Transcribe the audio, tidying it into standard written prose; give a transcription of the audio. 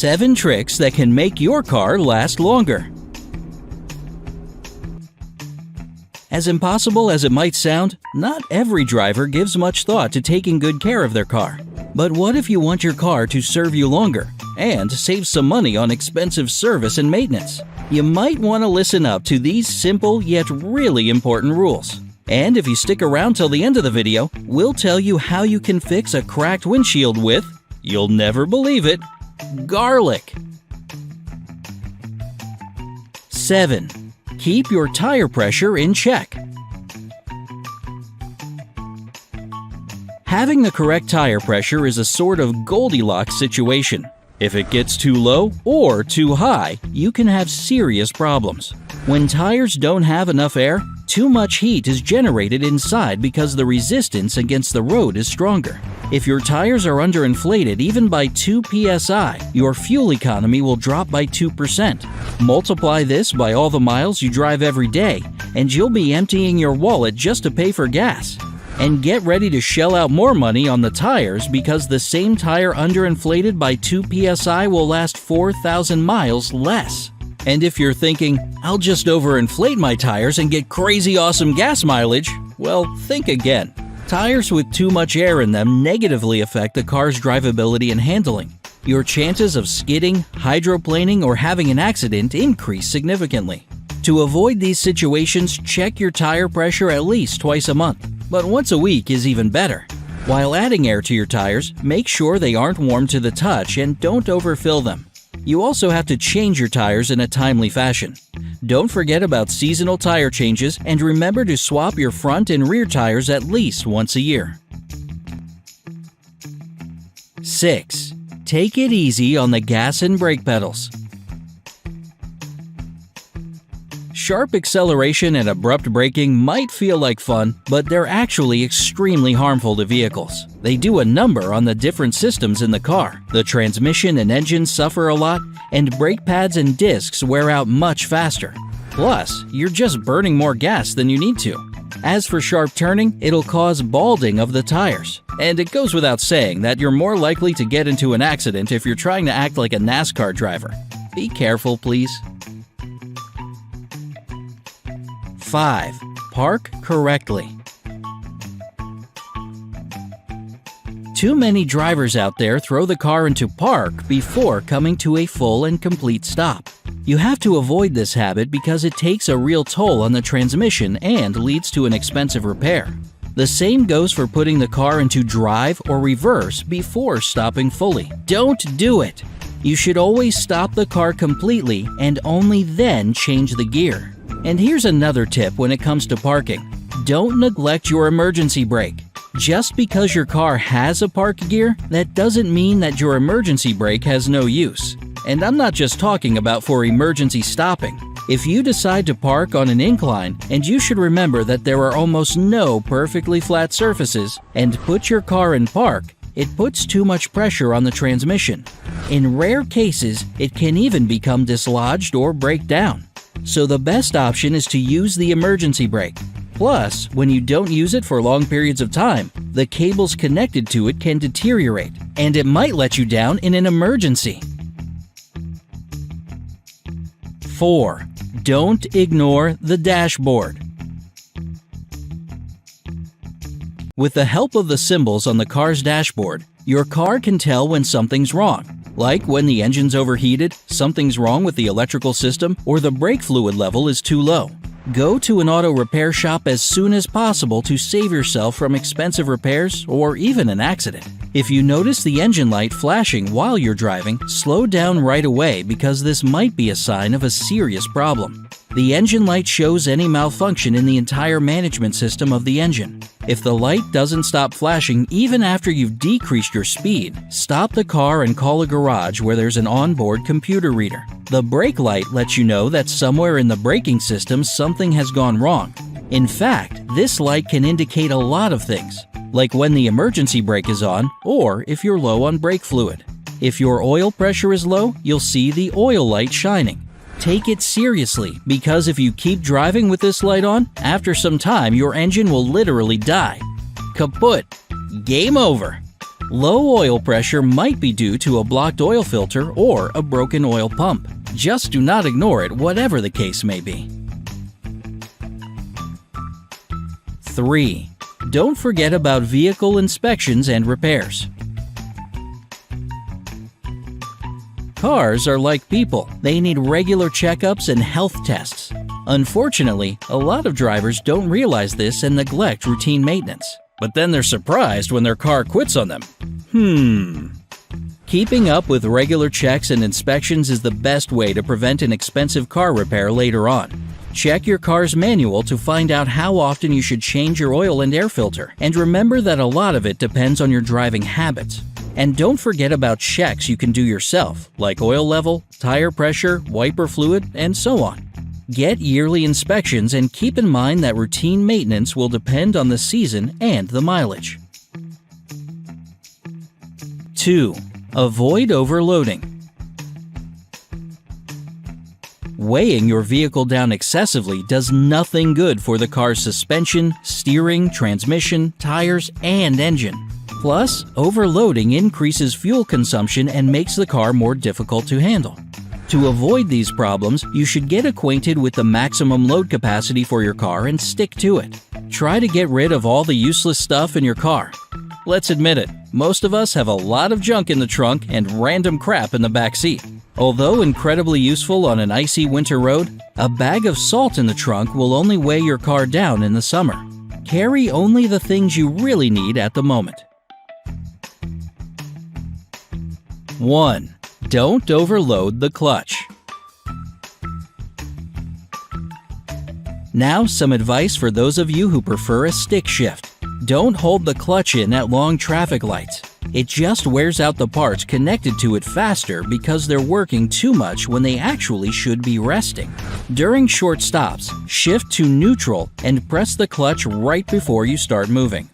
7 tricks that can make your car last longer. As impossible as it might sound, not every driver gives much thought to taking good care of their car. But what if you want your car to serve you longer and save some money on expensive service and maintenance? You might want to listen up to these simple yet really important rules. And if you stick around till the end of the video, we'll tell you how you can fix a cracked windshield with, you'll never believe it, garlic. 7. Keep your tire pressure in check. Having the correct tire pressure is a sort of Goldilocks situation. If it gets too low or too high, you can have serious problems. When tires don't have enough air, too much heat is generated inside because the resistance against the road is stronger. If your tires are underinflated even by 2 psi, your fuel economy will drop by 2%. Multiply this by all the miles you drive every day, and you'll be emptying your wallet just to pay for gas. And get ready to shell out more money on the tires because the same tire underinflated by 2 psi will last 4,000 miles less. And if you're thinking, I'll just overinflate my tires and get crazy awesome gas mileage, well, think again. Tires with too much air in them negatively affect the car's drivability and handling. Your chances of skidding, hydroplaning, or having an accident increase significantly. To avoid these situations, check your tire pressure at least twice a month, but once a week is even better. While adding air to your tires, make sure they aren't warm to the touch and don't overfill them. You also have to change your tires in a timely fashion. Don't forget about seasonal tire changes and remember to swap your front and rear tires at least once a year. 6. Take it easy on the gas and brake pedals. Sharp acceleration and abrupt braking might feel like fun, but they're actually extremely harmful to vehicles. They do a number on the different systems in the car. The transmission and engine suffer a lot, and brake pads and discs wear out much faster. Plus, you're just burning more gas than you need to. As for sharp turning, it'll cause balding of the tires. And it goes without saying that you're more likely to get into an accident if you're trying to act like a NASCAR driver. Be careful, please. 5. Park correctly. Too many drivers out there throw the car into park before coming to a full and complete stop. You have to avoid this habit because it takes a real toll on the transmission and leads to an expensive repair. The same goes for putting the car into drive or reverse before stopping fully. Don't do it! You should always stop the car completely and only then change the gear. And here's another tip when it comes to parking. Don't neglect your emergency brake. Just because your car has a park gear, that doesn't mean that your emergency brake has no use. And I'm not just talking about for emergency stopping. If you decide to park on an incline, and you should remember that there are almost no perfectly flat surfaces, and put your car in park, it puts too much pressure on the transmission. In rare cases, it can even become dislodged or break down. So the best option is to use the emergency brake. Plus, when you don't use it for long periods of time, the cables connected to it can deteriorate, and it might let you down in an emergency. 4. Don't ignore the dashboard. With the help of the symbols on the car's dashboard, your car can tell when something's wrong. Like when the engine's overheated, something's wrong with the electrical system, or the brake fluid level is too low. Go to an auto repair shop as soon as possible to save yourself from expensive repairs or even an accident. If you notice the engine light flashing while you're driving, slow down right away because this might be a sign of a serious problem. The engine light shows any malfunction in the entire management system of the engine. If the light doesn't stop flashing even after you've decreased your speed, stop the car and call a garage where there's an onboard computer reader. The brake light lets you know that somewhere in the braking system something has gone wrong. In fact, this light can indicate a lot of things, like when the emergency brake is on or if you're low on brake fluid. If your oil pressure is low, you'll see the oil light shining. Take it seriously, because if you keep driving with this light on, after some time your engine will literally die. Kaput. Game over. Low oil pressure might be due to a blocked oil filter or a broken oil pump. Just do not ignore it, whatever the case may be. 3. Don't forget about vehicle inspections and repairs. Cars are like people. They need regular checkups and health tests. Unfortunately, a lot of drivers don't realize this and neglect routine maintenance. But then they're surprised when their car quits on them. Keeping up with regular checks and inspections is the best way to prevent an expensive car repair later on. Check your car's manual to find out how often you should change your oil and air filter, and remember that a lot of it depends on your driving habits. And don't forget about checks you can do yourself, like oil level, tire pressure, wiper fluid, and so on. Get yearly inspections and keep in mind that routine maintenance will depend on the season and the mileage. 2. Avoid overloading. Weighing your vehicle down excessively does nothing good for the car's suspension, steering, transmission, tires, and engine. Plus, overloading increases fuel consumption and makes the car more difficult to handle. To avoid these problems, you should get acquainted with the maximum load capacity for your car and stick to it. Try to get rid of all the useless stuff in your car. Let's admit it, most of us have a lot of junk in the trunk and random crap in the back seat. Although incredibly useful on an icy winter road, a bag of salt in the trunk will only weigh your car down in the summer. Carry only the things you really need at the moment. 1. Don't overload the clutch. Now, some advice for those of you who prefer a stick shift. Don't hold the clutch in at long traffic lights. It just wears out the parts connected to it faster because they're working too much when they actually should be resting. During short stops, shift to neutral and press the clutch right before you start moving.